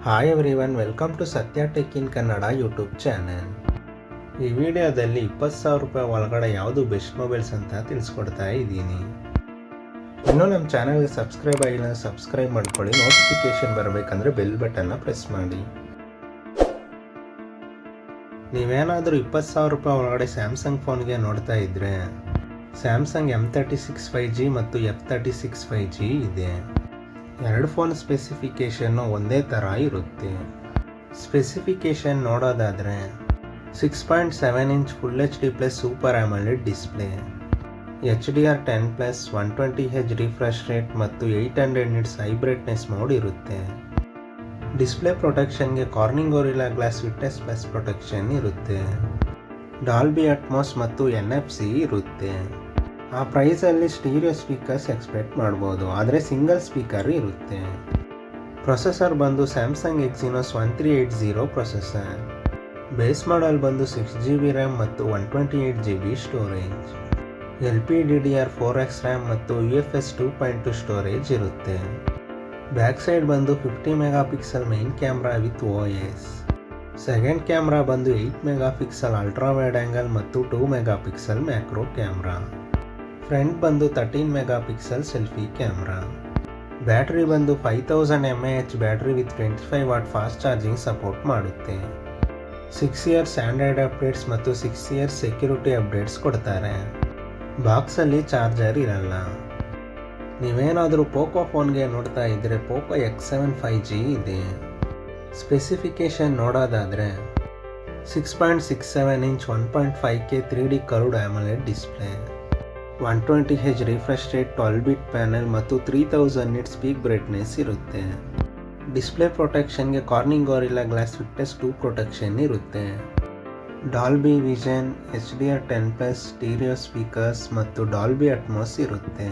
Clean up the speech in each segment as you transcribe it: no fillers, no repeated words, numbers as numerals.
Hi everyone, welcome to ಸತ್ಯ tech in Kannada YouTube channel. ಈ ವಿಡಿಯೋದಲ್ಲಿ 20,000 ರೂಪಾಯಿ ಒಳಗಡೆ ಯಾವುದು ಬೆಸ್ಟ್ ಮೊಬೈಲ್ಸ್ ಅಂತ ತಿಳಿಸ್ಕೊಡ್ತಾ ಇದ್ದೀನಿ. ಇನ್ನೂ ನಮ್ಮ ಚಾನಲ್ಗೆ ಸಬ್ಸ್ಕ್ರೈಬ್ ಆಗಿಲ್ಲ, ಸಬ್ಸ್ಕ್ರೈಬ್ ಮಾಡ್ಕೊಳ್ಳಿ. ನೋಟಿಫಿಕೇಶನ್ ಬರಬೇಕಂದ್ರೆ ಬೆಲ್ ಬಟನ್ನ ಪ್ರೆಸ್ ಮಾಡಿ. ನೀವೇನಾದರೂ 20,000 ರೂಪಾಯಿ ಒಳಗಡೆ ಸ್ಯಾಮ್ಸಂಗ್ ಫೋನ್ಗೆ ನೋಡ್ತಾ ಇದ್ರೆ ಸ್ಯಾಮ್ಸಂಗ್ M36 5G ಮತ್ತು F36 5G ಇದೆ. ಎರಡು ಫೋನ್ ಸ್ಪೆಸಿಫಿಕೇಷನ್ನು ಒಂದೇ ಥರ ಇರುತ್ತೆ. ಸ್ಪೆಸಿಫಿಕೇಷನ್ ನೋಡೋದಾದರೆ 6.7 inch full HD plus super AMOLED display, HDR10+, 120Hz refresh rate ಮತ್ತು 800 nits ಹೈ ಬ್ರೈಟ್ನೆಸ್ ಮೋಡ್ ಇರುತ್ತೆ. ಡಿಸ್ಪ್ಲೇ ಪ್ರೊಟೆಕ್ಷನ್ಗೆ ಕಾರ್ನಿಂಗ್ ಗೊರಿಲ್ಲಾ ಗ್ಲಾಸ್ ವಿಟ್ನೆಸ್ ಪ್ಲಸ್ ಪ್ರೊಟೆಕ್ಷನ್ ಇರುತ್ತೆ. ಡಾಲ್ಬಿ ಅಟ್ಮಾಸ್ ಮತ್ತು NFC ಇರುತ್ತೆ. ಆ ಪ್ರೈಸಲ್ಲಿ ಸ್ಟೀರಿಯೋ ಸ್ಪೀಕರ್ಸ್ ಎಕ್ಸ್ಪೆಕ್ಟ್ ಮಾಡ್ಬೋದು, ಆದರೆ ಸಿಂಗಲ್ ಸ್ಪೀಕರ್ ಇರುತ್ತೆ. ಪ್ರೊಸೆಸರ್ ಬಂದು Samsung Exynos 1380 processor. Base model ಬಂದು 6GB RAM ಮತ್ತು 128GB ಸ್ಟೋರೇಜ್. LPDDR4X RAM ಮತ್ತು UFS 2.2 ಸ್ಟೋರೇಜ್ ಇರುತ್ತೆ. ಬ್ಯಾಕ್ ಸೈಡ್ ಬಂದು 50 megapixel main camera with OIS. Second camera ಬಂದು 8 ಮೆಗಾಪಿಕ್ಸೆಲ್ ಅಲ್ಟ್ರಾ ವೈಡ್ ಆ್ಯಂಗಲ್ ಮತ್ತು 2 ಮೆಗಾಪಿಕ್ಸೆಲ್ ಮ್ಯಾಕ್ರೋ ಕ್ಯಾಮ್ರಾ. ಫ್ರಂಟ್ ಬಂದು 13 megapixel selfie camera. Battery ಬಂದು 5000 mAh battery with 25 what fast charging support ಮಾಡುತ್ತೆ. 6 years Android updates ಮತ್ತು 6 years security updates ಕೊಡ್ತಾರೆ. ಬಾಕ್ಸಲ್ಲಿ charger ಇರಲ್ಲ. ನೀವೇನಾದರೂ ಪೋಕೋ ಫೋನ್ಗೆ ನೋಡ್ತಾ ಇದ್ದರೆ ಪೋಕೋ X7 5G ಇದೆ. ಸ್ಪೆಸಿಫಿಕೇಷನ್ ನೋಡೋದಾದರೆ 6.67 inch 1.5K 3D curved AMOLED display, 120Hz refresh rate, 12-bit panel ಮತ್ತು 3000 nits ಪೀಕ್ ಬ್ರೈಟ್ನೆಸ್ ಇರುತ್ತೆ. ಡಿಸ್ಪ್ಲೇ ಪ್ರೊಟೆಕ್ಷನ್ಗೆ ಕಾರ್ನಿಂಗ್ ಗೊರಿಲ್ಲಾ ಗ್ಲಾಸ್ ವಿಟ್ನೆಸ್ 2 ಪ್ರೊಟೆಕ್ಷನ್ ಇರುತ್ತೆ. Dolby Vision, HDR10+, stereo speakers ಮತ್ತು ಡಾಲ್ಬಿ ಅಟ್ಮಾಸ್ ಇರುತ್ತೆ.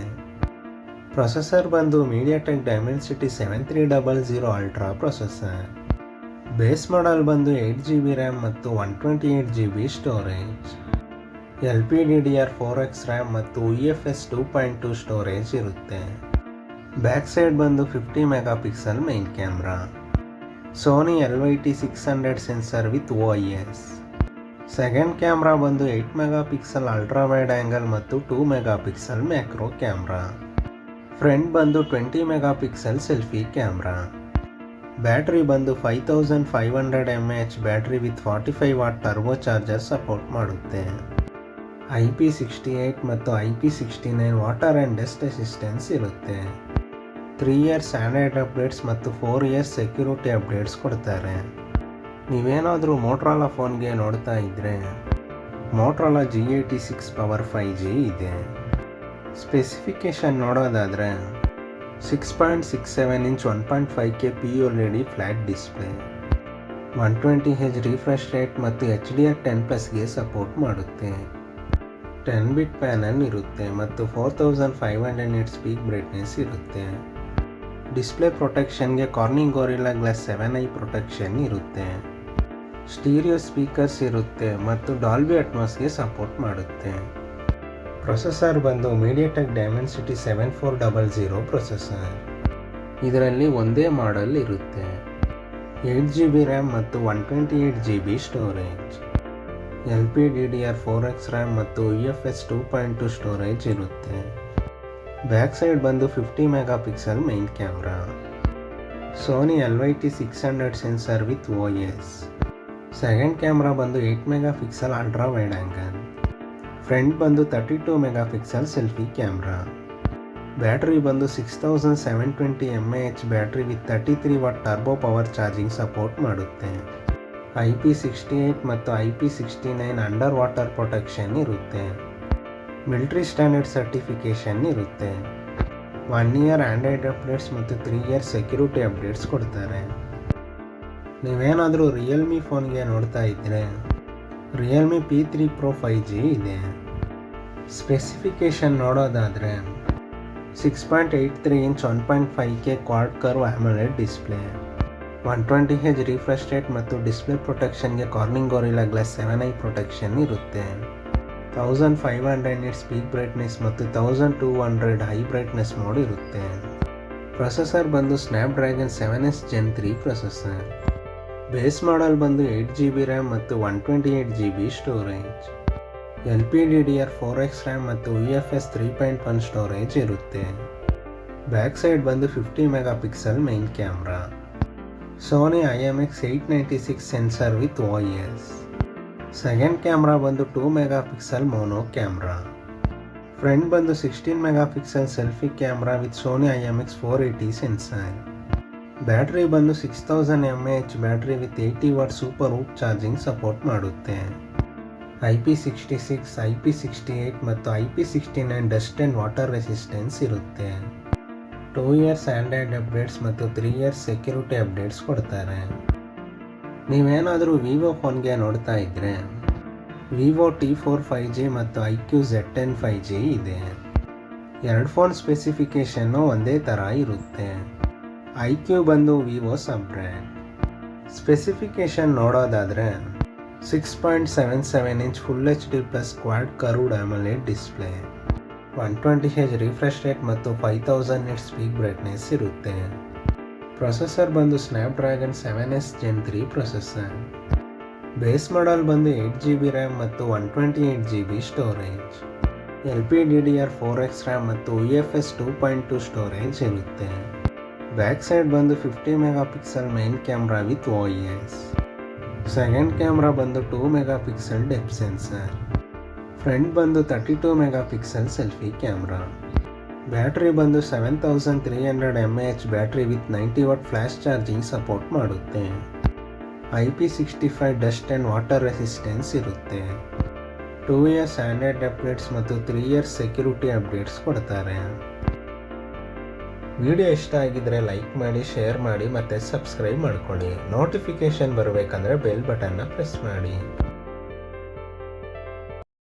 ಪ್ರೊಸೆಸರ್ ಬಂದು MediaTek Dimensity 7300 ultra processor. Base model ಬಂದು 8GB RAM ಮತ್ತು 128GB ಸ್ಟೋರೇಜ್. LPDDR4X RAM ಮತ್ತು UFS 2.2 ಸ್ಟೋರೇಜ್ ಇರುತ್ತೆ. ಬ್ಯಾಕ್ ಸೈಡ್ ಬಂದು 50 megapixel main camera. Sony LYT600 sensor with OIS. Second camera ಬಂದು 8 megapixel ultra wide angle ಮತ್ತು 2 megapixel macro camera. Front ಬಂದು 20 megapixel selfie camera. Battery ಬಂದು 5500 mAh battery with 45 what turbo charger support ಮಾಡುತ್ತೆ. IP68 ಮತ್ತು IP69 water and dust assistance ಇರುತ್ತೆ. 3 years Android updates ಮತ್ತು 4 years security updates ಕೊಡ್ತಾರೆ. ನೀವೇನಾದರೂ Motorola ಫೋನ್ಗೆ ನೋಡ್ತಾ ಇದ್ದರೆ ಮೋಟ್ರೋಲಾ G86 ಪವರ್ 5G ಇದೆ. ಸ್ಪೆಸಿಫಿಕೇಷನ್ ನೋಡೋದಾದರೆ 6.67 inch 1.5K POLED flat display, 120Hz refresh rate ಮತ್ತು HDR10+ಗೆ ಸಪೋರ್ಟ್ ಮಾಡುತ್ತೆ. 10-bit ಪ್ಯಾನೆಲ್ ಇರುತ್ತೆ ಮತ್ತು 4500 nits ಪೀಕ್ ಬ್ರೈಟ್ನೆಸ್ ಇರುತ್ತೆ. ಡಿಸ್ಪ್ಲೇ ಪ್ರೊಟೆಕ್ಷನ್ಗೆ Corning Gorilla Glass 7i protection ಇರುತ್ತೆ. ಸ್ಟೀರಿಯೋ ಸ್ಪೀಕರ್ಸ್ ಇರುತ್ತೆ ಮತ್ತು ಡಾಲ್ಬಿ ಅಟ್ಮಾಸ್ಗೆ ಸಪೋರ್ಟ್ ಮಾಡುತ್ತೆ. ಪ್ರೊಸೆಸರ್ ಬಂದು MediaTek Dimensity 7400 ಪ್ರೊಸೆಸರ್. ಇದರಲ್ಲಿ ಒಂದೇ ಮಾಡೆಲ್ ಇರುತ್ತೆ. 8GB RAM ಮತ್ತು 128GB ಸ್ಟೋರೇಜ್. LPDDR4X RAM ಮತ್ತು UFS 2.2 ಸ್ಟೋರೇಜ್ ಇರುತ್ತೆ. ಬ್ಯಾಕ್ ಸೈಡ್ ಬಂದು 50 megapixel main camera. Sony LYT600 sensor with OIS. Second camera ಬಂದು 8 megapixel ultra wide angle. Front ಬಂದು 32 ಮೆಗಾಪಿಕ್ಸೆಲ್ ಸೆಲ್ಫಿ ಕ್ಯಾಮ್ರಾ. ಬ್ಯಾಟ್ರಿ ಬಂದು 6720 mAh battery with 33 what turbo power charging support ಮಾಡುತ್ತೆ. IP68 ಮತ್ತು IP69 under water protection ಇರುತ್ತೆ. Military standard certification ಇರುತ್ತೆ. 1 year Android updates ಮತ್ತು 3 years security updates ಕೊಡ್ತಾರೆ. ನೀವೇನಾದರೂ Realme ಫೋನ್ಗೆ ನೋಡ್ತಾ ಇದ್ದರೆ ರಿಯಲ್ಮಿ P3 Pro 5G ಇದೆ. ಸ್ಪೆಸಿಫಿಕೇಷನ್ ನೋಡೋದಾದರೆ 6.83 inch 1.5K quad curve AMOLED display, 120Hz refresh rate ಮತ್ತು ಡಿಸ್ಪ್ಲೇ ಪ್ರೊಟೆಕ್ಷನ್ಗೆ Corning Gorilla Glass 7i protection ಇರುತ್ತೆ. 1500 nits ಪೀಕ್ ಬ್ರೈಟ್ನೆಸ್ ಮತ್ತು 1200 ಹೈ ಬ್ರೈಟ್ನೆಸ್ ಮೋಡ್ ಇರುತ್ತೆ. ಪ್ರೊಸೆಸರ್ ಬಂದು Snapdragon 7S Gen 3 processor. Base model ಬಂದು 8GB RAM ಮತ್ತು 128GB storage. LPDDR4X RAM ಮತ್ತು UFS 3.1 storage ಇರುತ್ತೆ. ಬ್ಯಾಕ್ ಸೈಡ್ ಬಂದು 50 megapixel main camera. Sony IMX896 sensor with OIS. Second camera ಬಂದು 2 megapixel mono camera. Front ಬಂದು 16 megapixel selfie camera with Sony IMX480 sensor. Battery ಬಂದು 6000 mAh battery with 80 watt super VOOC charging support ಮಾಡುತ್ತೆ. IP66, IP68 ಮತ್ತು IP69 dust and water resistance ಇರುತ್ತೆ. 2 years Android updates ಮತ್ತು 3 years security updates ಕೊಡ್ತಾರೆ. ನೀವೇನಾದರೂ Vivo ಫೋನ್ಗೆ ನೋಡ್ತಾ ಇದ್ದರೆ ವಿವೋ T4 5G ಮತ್ತು IQ Z10 5G ಇದೆ. ಎರಡು ಫೋನ್ ಸ್ಪೆಸಿಫಿಕೇಷನ್ನು ಒಂದೇ ಥರ ಇರುತ್ತೆ. IQ ಬಂದು ವಿವೋ ಸಬ್ ಬ್ರ್ಯಾಂಡ್. ಸ್ಪೆಸಿಫಿಕೇಷನ್ ನೋಡೋದಾದರೆ 6.77 inch full HD plus Quad curved AMOLED display, 120Hz refresh rate ಮತ್ತು 5000 nits ಪೀಕ್ ಬ್ರೈಟ್ನೆಸ್ ಇರುತ್ತೆ. ಪ್ರೊಸೆಸರ್ ಬಂದು Snapdragon 7S Gen 3 processor. Base model ಬಂದು 8GB ರ್ಯಾಮ್ ಮತ್ತು 128GB ಸ್ಟೋರೇಜ್. LPDDR4X ರ್ಯಾಮ್ ಮತ್ತು UFS 2.2 storage ಇರುತ್ತೆ. Back side ಬಂದು 50 megapixel main camera with OIS. Second camera ಬಂದು 2 megapixel depth sensor. Front ಬಂದು 32 megapixel selfie camera. Battery ಬಂದು 7300 mAh battery with 90 what flash charging support ಮಾಡುತ್ತೆ. IP65 dust and water resistance ಇರುತ್ತೆ. 2 years Android updates ಮತ್ತು 3 years security updates ಕೊಡ್ತಾರೆ. Video ಇಷ್ಟ ಆಗಿದ್ರೆ like ಮಾಡಿ, ಶೇರ್ ಮಾಡಿ ಮತ್ತು ಸಬ್ಸ್ಕ್ರೈಬ್ ಮಾಡ್ಕೊಳ್ಳಿ. ನೋಟಿಫಿಕೇಷನ್ ಬರಬೇಕಂದ್ರೆ ಬೆಲ್ ಬಟನ್ನ ಪ್ರೆಸ್ ಮಾಡಿ.